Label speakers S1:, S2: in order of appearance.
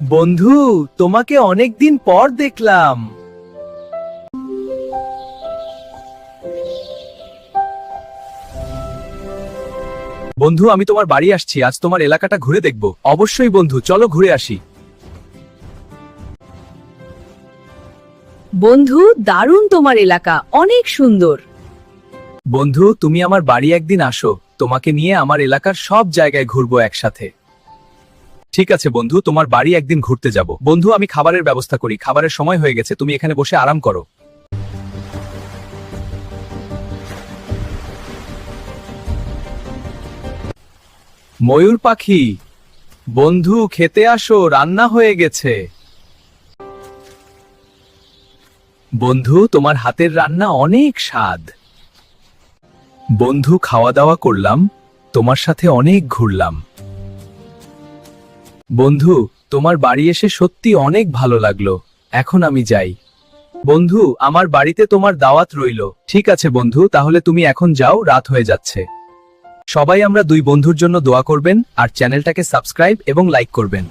S1: বন্ধু, তোমাকে অনেকদিন পর দেখলাম। বন্ধু, আমি তোমার বাড়ি আসছি, আজ তোমার এলাকাটা ঘুরে দেখব। অবশ্যই বন্ধু, চলো ঘুরে আসি।
S2: বন্ধু, দারুণ তোমার এলাকা, অনেক সুন্দর।
S1: বন্ধু, তুমি আমার বাড়ি একদিন আসো, তোমাকে নিয়ে আমার এলাকার সব জায়গায় ঘুরবো একসাথে। ঠিক আছে বন্ধু, তোমার বাড়ি একদিন ঘুরতে যাব। বন্ধু, আমি খাবারের ব্যবস্থা করি, খাবারের সময় হয়ে গেছে, তুমি এখানে বসে আরাম করো। ময়ূর পাখি, বন্ধু খেতে আসো, রান্না হয়ে গেছে। বন্ধু, তোমার হাতের রান্না অনেক স্বাদ। বন্ধু, খাওয়া দাওয়া করলাম, তোমার সাথে অনেক ঘুরলাম। বন্ধু, তোমার বাড়ি এসে সত্যি অনেক ভালো লাগলো। এখন আমি যাই। বন্ধু, আমার বাড়িতে তোমার দাওয়াত রইলো। ঠিক আছে বন্ধু, তাহলে তুমি এখন যাও, রাত হয়ে যাচ্ছে। সবাই আমরা দুই বন্ধুর জন্য দোয়া করবেন আর চ্যানেলটাকে সাবস্ক্রাইব এবং লাইক করবেন।